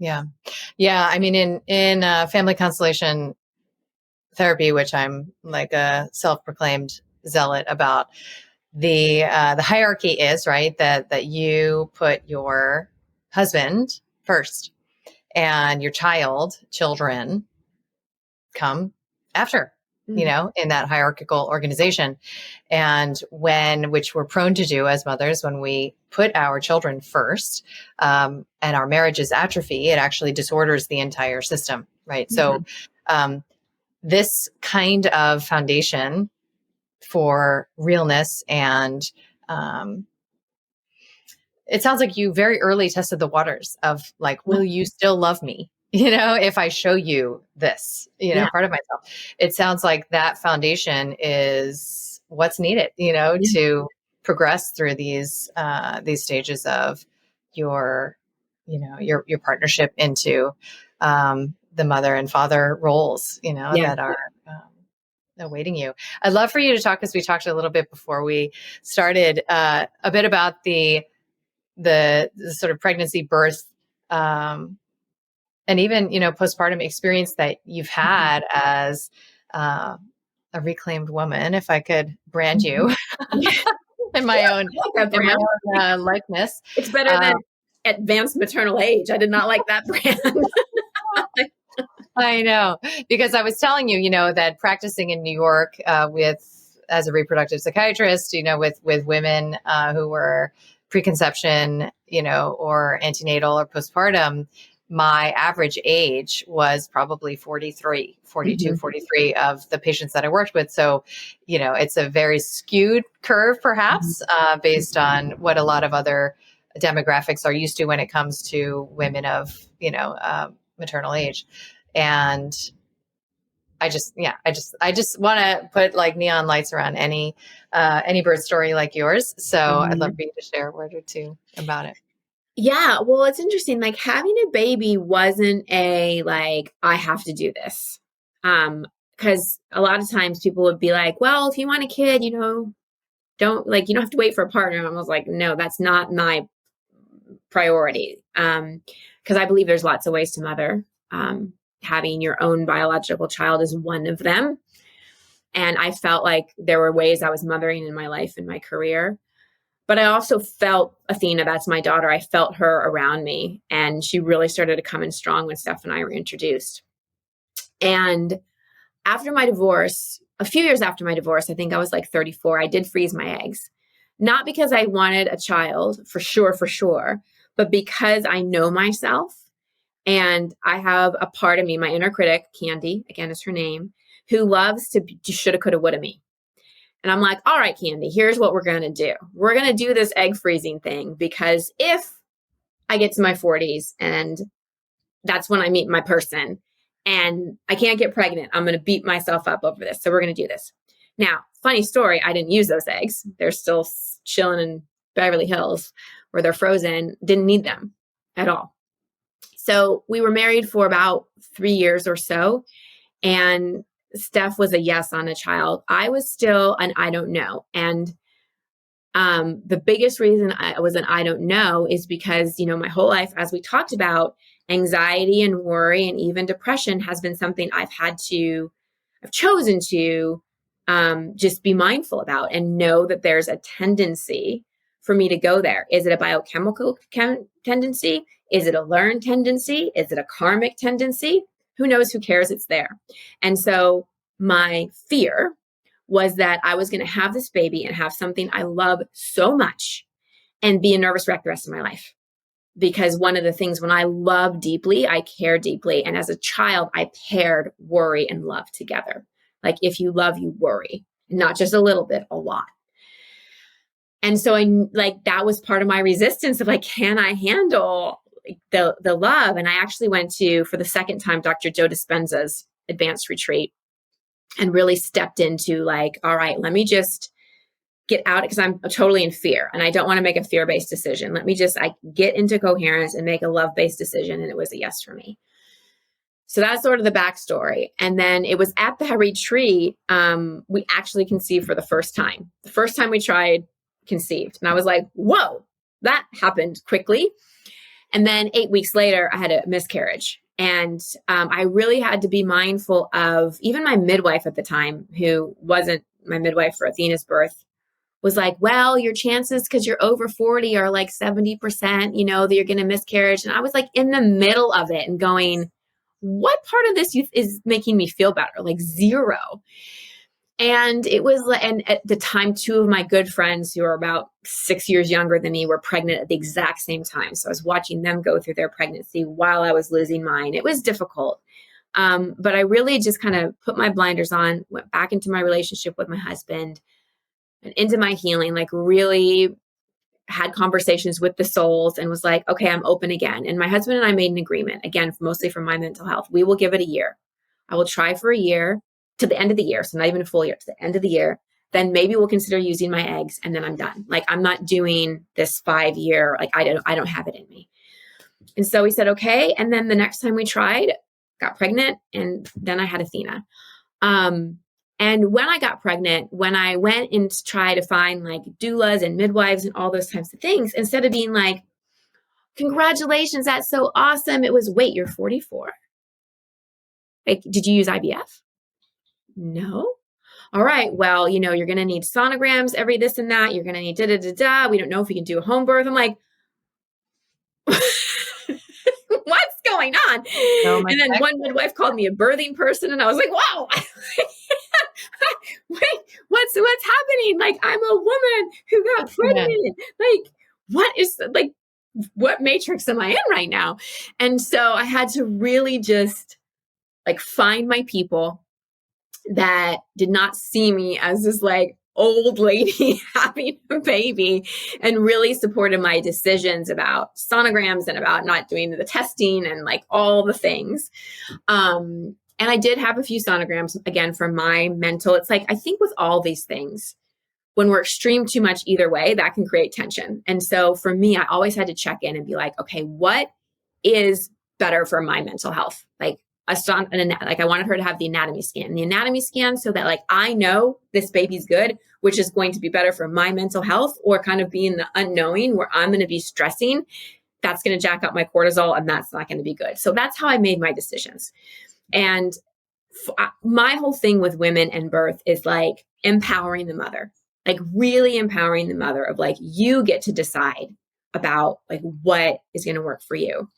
Yeah. Yeah. I mean, in family constellation therapy, which I'm like a self-proclaimed zealot about, the hierarchy is right that you put your husband first and your children come after, in that hierarchical organization. And which we're prone to do as mothers, when we put our children first, and our marriages atrophy, it actually disorders the entire system. Right. Mm-hmm. So, this kind of foundation for realness and, it sounds like you very early tested the waters of like, will you still love me? If I show you this, part of myself. It sounds like that foundation is what's needed, to progress through these stages of your partnership into the mother and father roles, that are awaiting you. I'd love for you to talk, because we talked a little bit before we started, a bit about the sort of pregnancy, birth, and even, postpartum experience that you've had as a reclaimed woman, if I could brand you in my own likeness. It's better than advanced maternal age. I did not like that brand. I know, because I was telling you, that practicing in New York as a reproductive psychiatrist, with women who were preconception, or antenatal or postpartum, my average age was probably 42, 43 of the patients that I worked with. So, it's a very skewed curve, perhaps, based on what a lot of other demographics are used to when it comes to women of, maternal age. And I just want to put like neon lights around any birth story like yours. So I'd love for you to share a word or two about it. Yeah. Well, it's interesting. Like having a baby wasn't I have to do this. Cause a lot of times people would be like, well, if you want a kid, you don't have to wait for a partner. And I was like, no, that's not my priority. Cause I believe there's lots of ways to mother. Having your own biological child is one of them. And I felt like there were ways I was mothering in my life and my career. But I also felt Athena, that's my daughter. I felt her around me. And she really started to come in strong when Steph and I were introduced. And after my divorce, a few years after my divorce, I think I was like 34, I did freeze my eggs. Not because I wanted a child, for sure, but because I know myself. And I have a part of me, my inner critic, Candy, again is her name, who loves to shoulda, coulda, woulda me. And I'm like, all right, Candy, here's what we're going to do. We're going to do this egg freezing thing, because if I get to my 40s and that's when I meet my person and I can't get pregnant, I'm going to beat myself up over this. So we're going to do this. Now, funny story, I didn't use those eggs. They're still chilling in Beverly Hills where they're frozen. Didn't need them at all. So we were married for about 3 years or so, and Steph was a yes on a child. I was still an I don't know. And the biggest reason I was an I don't know is because, my whole life, as we talked about, anxiety and worry and even depression has been something I've chosen to just be mindful about and know that there's a tendency for me to go there. Is it a biochemical tendency? Is it a learned tendency? Is it a karmic tendency? Who knows? Who cares? It's there. And so my fear was that I was going to have this baby and have something I love so much and be a nervous wreck the rest of my life. Because one of the things, when I love deeply, I care deeply. And as a child, I paired worry and love together. Like if you love, you worry, not just a little bit, a lot. And so that was part of my resistance of like, can I handle the love? And I actually went to, for the second time, Dr. Joe Dispenza's advanced retreat and really stepped into like, all right, let me just get out, because I'm totally in fear and I don't want to make a fear-based decision. Let me just get into coherence and make a love-based decision. And it was a yes for me. So that's sort of the backstory. And then it was at that retreat, we actually conceived for the first time. The first time we tried, conceived. And I was like, whoa, that happened quickly. And then 8 weeks later, I had a miscarriage. And I really had to be mindful of, even my midwife at the time, who wasn't my midwife for Athena's birth, was like, well, your chances, because you're over 40, are like 70%, that you're going to miscarriage. And I was like in the middle of it and going, what part of this is making me feel better? Like zero. And it was, and at the time, two of my good friends who are about 6 years younger than me were pregnant at the exact same time. So I was watching them go through their pregnancy while I was losing mine. It was difficult. But I really just kind of put my blinders on, went back into my relationship with my husband and into my healing, like really had conversations with the souls and was like, okay, I'm open again. And my husband and I made an agreement, again, mostly for my mental health. We will give it a year. I will try for a year to the end of the year. So not even a full year, to the end of the year. Then maybe we'll consider using my eggs and then I'm done. Like I'm not doing this 5 year, like I don't have it in me. And so we said, okay. And then the next time we tried, got pregnant, and then I had Athena. And when I got pregnant, when I went and tried to find like doulas and midwives and all those types of things, instead of being like, congratulations, that's so awesome, it was, wait, you're 44? Like, did you use IVF? No. All right. Well, you're going to need sonograms, every this and that. You're going to need da-da-da-da. We don't know if we can do a home birth. I'm like, what's going on? Oh, and then one midwife called me a birthing person. And I was like, wow, wait, what's happening? Like, I'm a woman who got pregnant. Like, what matrix am I in right now? And so I had to really just like find my people that did not see me as this like old lady having a baby, and really supported my decisions about sonograms and about not doing the testing and like all the things. And I did have a few sonograms, again, for my mental. It's like, I think with all these things, when we're extreme too much either way, that can create tension. And so for me, I always had to check in and be like, okay, what is better for my mental health? Like I wanted her to have the anatomy scan so that like, I know this baby's good, which is going to be better for my mental health, or kind of be in the unknowing where I'm going to be stressing. That's going to jack up my cortisol and that's not going to be good. So that's how I made my decisions. And my whole thing with women and birth is like empowering the mother, like really empowering the mother of like, you get to decide about like what is going to work for you.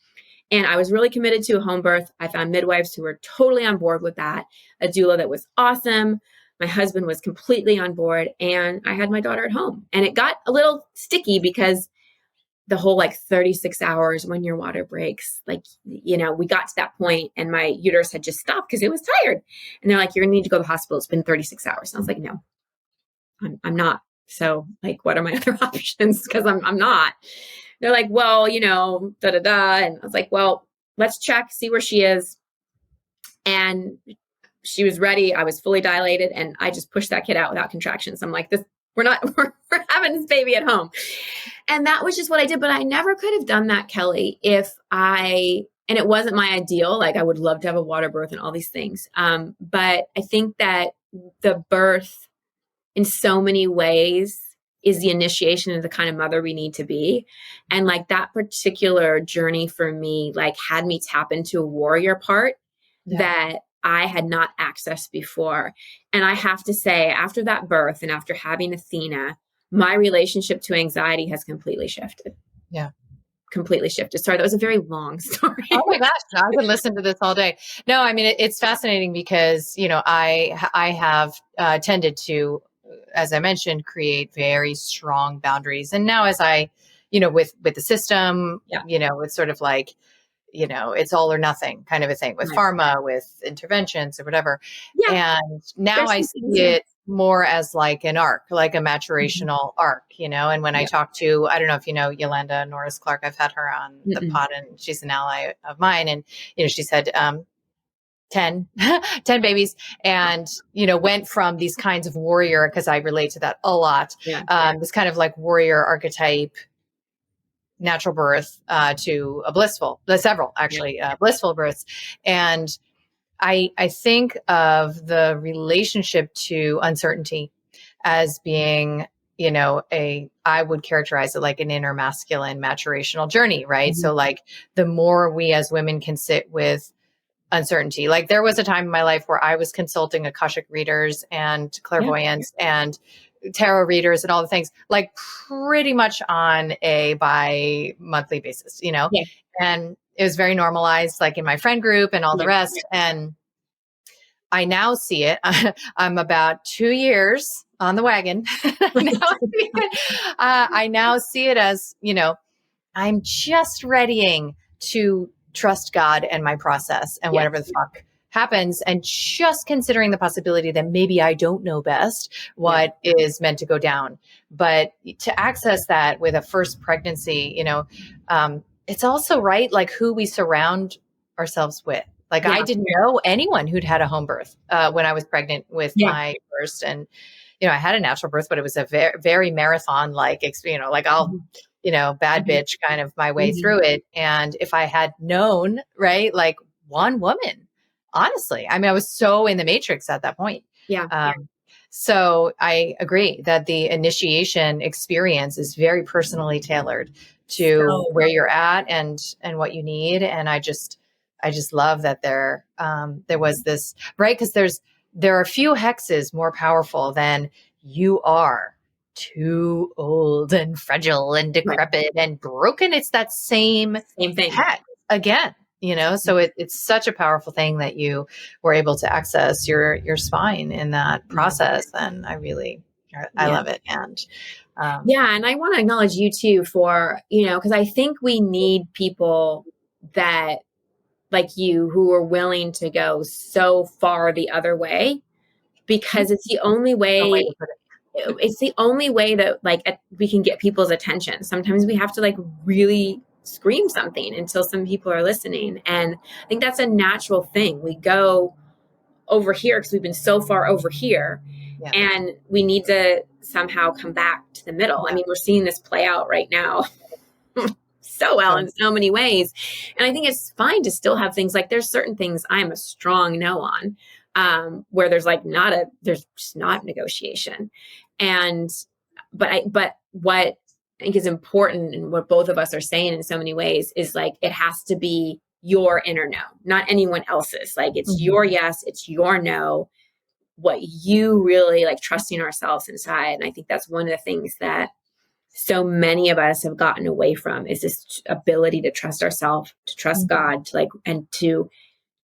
And I was really committed to a home birth. I found midwives who were totally on board with that, a doula that was awesome. My husband was completely on board, and I had my daughter at home. And it got a little sticky because the whole like 36 hours when your water breaks, like, we got to that point and my uterus had just stopped because it was tired. And they're like, you're gonna need to go to the hospital. It's been 36 hours. And I was like, no, I'm not. So like, what are my other options? Because I'm not. They're like, well, da-da-da. And I was like, well, let's check, see where she is. And she was ready. I was fully dilated, and I just pushed that kid out without contractions. I'm like, we're having this baby at home. And that was just what I did. But I never could have done that, Kelly, and it wasn't my ideal. Like, I would love to have a water birth and all these things. But I think that the birth in so many ways is the initiation of the kind of mother we need to be. And like that particular journey for me, like had me tap into a warrior part that I had not accessed before. And I have to say, after that birth and after having Athena, my relationship to anxiety has completely shifted. Yeah. completely shifted. Sorry, that was a very long story. Oh my gosh, I could listen to this all day. No, I mean, it's fascinating because, I have tended to, as I mentioned, create very strong boundaries. And now as I, with the system, Yeah. it's sort of like, it's all or nothing kind of a thing with Right. pharma, with interventions or whatever. Yeah. And now There's I some see things, yeah. it more as like an arc, like a maturational arc, and when I Yeah. talk to, I don't know if you know Yolanda Norris Clark, I've had her on the Mm-mm. pod and she's an ally of mine. And, she's had 10 babies and, went from these kinds of warrior, because I relate to that a lot, Yeah. this kind of like warrior archetype, natural birth to a several actually blissful births. And I think of the relationship to uncertainty as being, I would characterize it like an inner masculine maturational journey, right? Mm-hmm. So like the more we as women can sit with uncertainty, like there was a time in my life where I was consulting Akashic readers and clairvoyants and tarot readers and all the things, like pretty much on a bi-monthly basis, Yeah. and it was very normalized, like in my friend group and all the rest. And I now see it. I'm about 2 years on the wagon. I now see it as, I'm just readying to trust God and my process and whatever the fuck happens, and just considering the possibility that maybe I don't know best what is meant to go down. But to access that with a first pregnancy, it's also right, like who we surround ourselves with. Like I didn't know anyone who'd had a home birth when I was pregnant with my first, and I had a natural birth, but it was a very, very marathon like, like I'll, bad bitch kind of my way through it. And if I had known, right, like one woman, honestly, I mean, I was so in the matrix at that point. So I agree that the initiation experience is very personally tailored to where you're at and what you need. And I just love that there was this, right? Because there are few hexes more powerful than you are too old and fragile and decrepit and broken. It's that same thing hex again, so it's such a powerful thing that you were able to access your spine in that process. And I love it. And and I want to acknowledge you too for, because I think we need people that like you who are willing to go so far the other way, because it's the only way. It's the only way that like we can get people's attention. Sometimes we have to like really scream something until some people are listening. And I think that's a natural thing. We go over here because we've been so far over here, and we need to somehow come back to the middle. I mean, we're seeing this play out right now so well in so many ways. And I think it's fine to still have things like, there's certain things I'm a strong no on, where there's like there's just not negotiation. And, but what I think is important, and what both of us are saying in so many ways, is like, it has to be your inner no, not anyone else's. Like it's your yes, it's your no, what you really like, trusting ourselves inside. And I think that's one of the things that so many of us have gotten away from, is this ability to trust ourselves, to trust God, to like, and to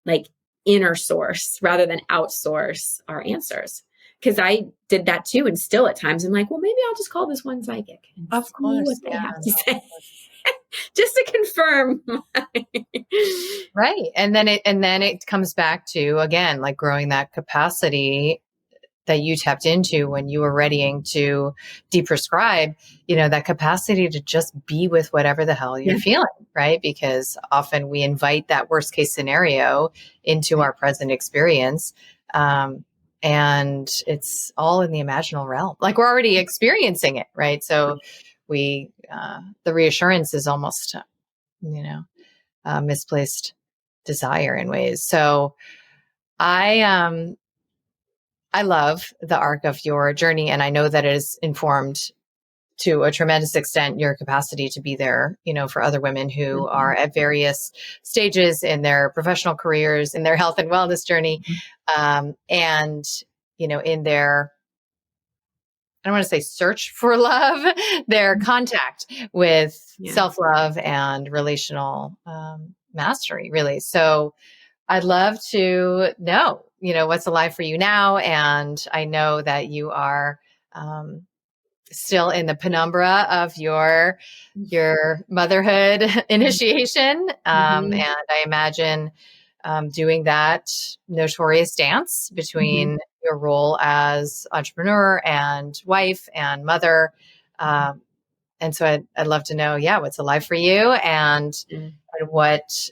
like inner source rather than outsource our answers. Because I did that too. And still at times I'm like, well, maybe I'll just call this one psychic and of course, see what they have to say. Just to confirm. Right. And then it comes back to, again, like growing that capacity that you tapped into when you were readying to deprescribe, that capacity to just be with whatever the hell you're feeling, right? Because often we invite that worst case scenario into our present experience. And it's all in the imaginal realm. Like we're already experiencing it, right? So the reassurance is almost, misplaced desire in ways. So I love the arc of your journey, and I know that it is informed to a tremendous extent your capacity to be there, for other women who are at various stages in their professional careers, in their health and wellness journey, and in their don't want to say search for love, their contact with Yeah. self-love and relational mastery, really. So I'd love to know, what's alive for you now. And I know that you are still in the penumbra of your motherhood initiation. And I imagine doing that notorious dance between your role as entrepreneur and wife and mother. And so I'd love to know, what's alive for you and what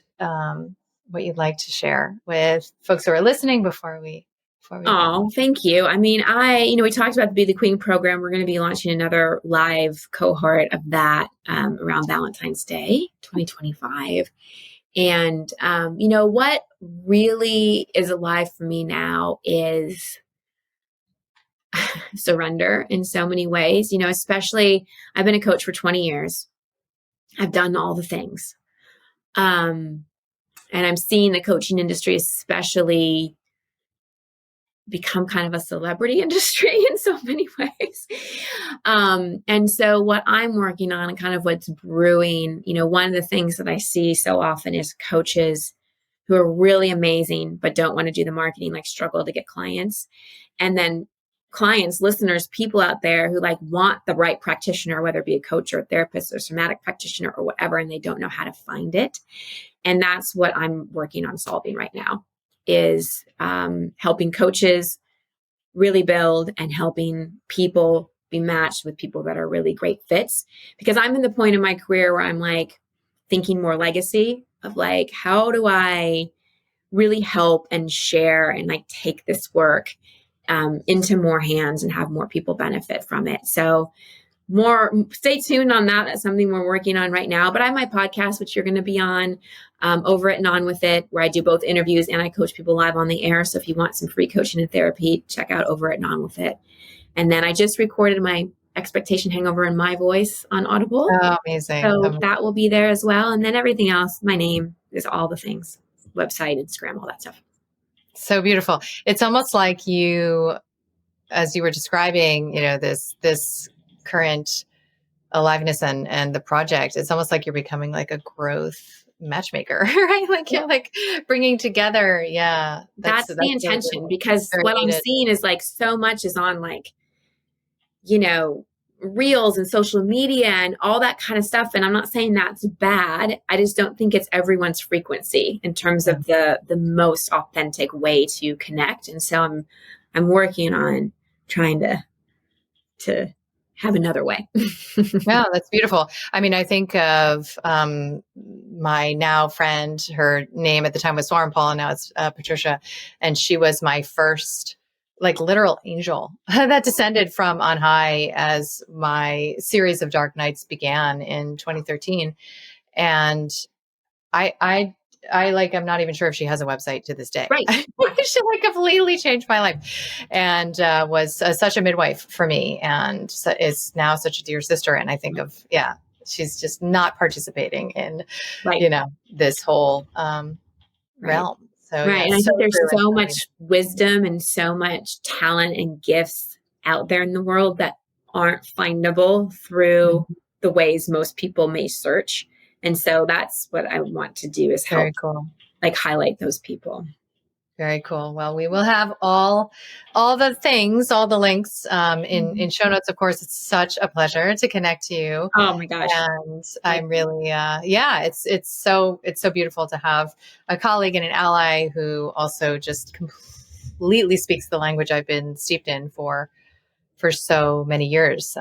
you'd like to share with folks who are listening before we Oh, thank you. I mean, we talked about the Be the Queen program. We're going to be launching another live cohort of that around Valentine's Day, 2025. And, what really is alive for me now is surrender in so many ways, especially I've been a coach for 20 years. I've done all the things. And I'm seeing the coaching industry, especially, become kind of a celebrity industry in so many ways. And so what I'm working on and kind of what's brewing, one of the things that I see so often is coaches who are really amazing, but don't want to do the marketing, like struggle to get clients. And then clients, listeners, people out there who want the right practitioner, whether it be a coach or a therapist or somatic practitioner or whatever, and they don't know how to find it. And that's what I'm working on solving right now. Is helping coaches really build and helping people be matched with people that are really great fits. Because I'm in the point in my career where I'm thinking more legacy of how do I really help and share and take this work into more hands and have more people benefit from it. So stay tuned on that. That's something we're working on right now. But I have my podcast, which you're going to be on over at And On With It, where I do both interviews and I coach people live on the air. So if you want some free coaching and therapy, check out over at And On With It. And then I just recorded my Expectation Hangover in my voice on Audible. Oh, amazing. So that will be there as well. And then everything else, my name is all the things, website, Instagram, all that stuff. So beautiful. It's almost like you, as you were describing, this current aliveness and the project, it's almost like you're becoming a growth matchmaker, right? You're bringing together. Yeah. That's the intention, because what I'm seeing is so much is on reels and social media and all that kind of stuff. And I'm not saying that's bad. I just don't think it's everyone's frequency in terms of the most authentic way to connect. And so I'm working on trying to have another way. Yeah, that's beautiful. I mean, I think of my now friend, her name at the time was Soren Paul, and now it's Patricia. And she was my first literal angel that descended from on high as my series of dark nights began in 2013. And I'm not even sure if she has a website to this day. Right. She completely changed my life and was such a midwife for me, and is now such a dear sister. And I think of, she's just not participating in, this whole realm. So, right. And I think there's so much wisdom and so much talent and gifts out there in the world that aren't findable through the ways most people may search. And so that's what I want to do, is help highlight those people. Very cool. Well, we will have all the things, all the links in show notes. Of course, it's such a pleasure to connect to you. Oh my gosh. And I'm really, it's so beautiful to have a colleague and an ally who also just completely speaks the language I've been steeped in for so many years,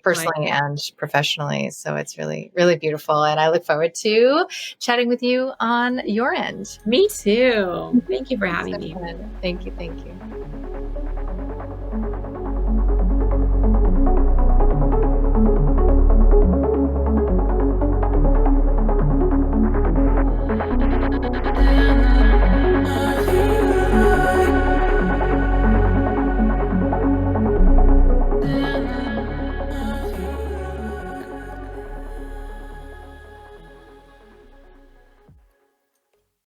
personally and professionally. So it's really, really beautiful. And I look forward to chatting with you on your end. Me too. Thank you for having me. Thank you.